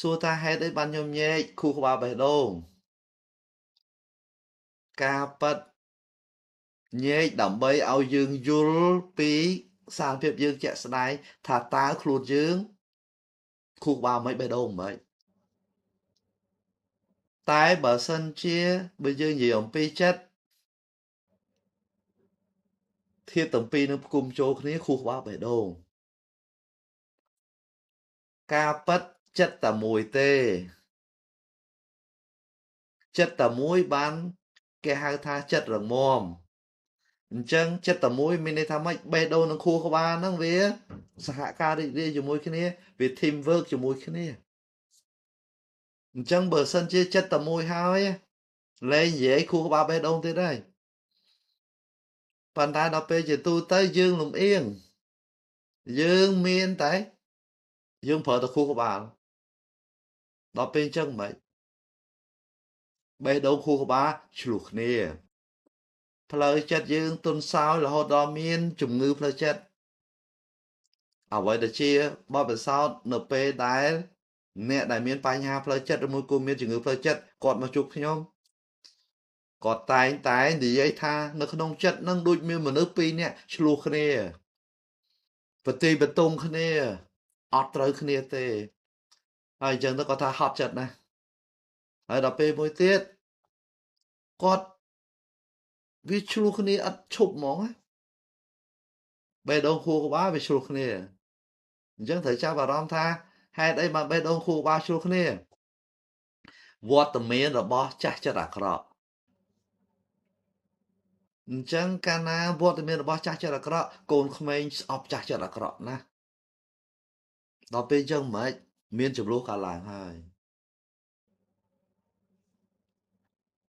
សួរថាហេតុអីបានខ្ញុំញែកខួរក្បាលបេះដូងការប៉ັດញែកដើម្បីឲ្យយើងយល់ពីសារភាពយើងជាក់ស្ដែងថាតើខ្លួនយើងខួរក្បាលមិនបេះដូងមិនតែបើសិនជាបើយើងនិយាយអំពីចិត្តធៀបទាំងពីរនឹងផ្គុំចូលគ្នាខួរក្បាលបេះដូងការប៉ັດចិត្តតែមួយទេចិត្តតែមួយបានគេហៅថាចិត្តរងមាំអញ្ចឹងចិត្តតែមួយមានន័យថាម៉េចបេះដូងនិងខួរក្បាលហ្នឹងវាសហការរីករាយជាមួយគ្នាវា team work ជាមួយគ្នាអញ្ចឹងបើសិនជាចិត្តតែមួយហើយលែងនិយាយខួរក្បាលបេះដូងទៀតហើយប៉ុន្តែដល់ពេលជាទូទៅយើងលំអៀងយើងមានតែយើងប្រើតែខួរក្បាលដល់ពេលអញ្ចឹងមិនបេះដូងខួរក្បាលឆ្លោះគ្នាផ្លូវចិត្តយើងទន់សោយរហូតដល់មានជំងឺផ្លូវចិត្តអ្វីដែលជាបទពិសោធន៍នៅពេលដែលអ្នកដែលមានបញ្ហាផ្លូវចិត្តឬមួយក៏មានជំងឺផ្លូវចិត្តគាត់មកជួបខ្ញុំគាត់តែងតែនិយាយថានៅក្នុងចិត្តនឹងដូចមានមនុស្សពីរនាក់ឆ្លោះគ្នាប្រទីបតុងគ្នាអត់ត្រូវគ្នាទេហើយអញ្ចឹងទៅគាត់ថាហត់ចិត្តណាស់ហើយដល់ពេលមួយទៀតគាត់វាឆ្លោះគ្នាអត់ឈប់ហ្មងណាបេះដូងខួរក្បាលវាឆ្លោះគ្នាអញ្ចឹងត្រូវចាប់អារម្មណ៍ថាហេតុអីបានបេះដូងខួរក្បាលឆ្លោះគ្នាវត្តមានរបស់ចាស់ចិត្តអាក្រក់អញ្ចឹងកាលណាវត្តមានរបស់ចាស់ចិត្តអាក្រក់កូនក្មេងស្អប់ចាស់ចិត្តអាក្រក់ណាស់ដល់ពេលអញ្ចឹងមិនមានចំនួនកើតឡើងហើយ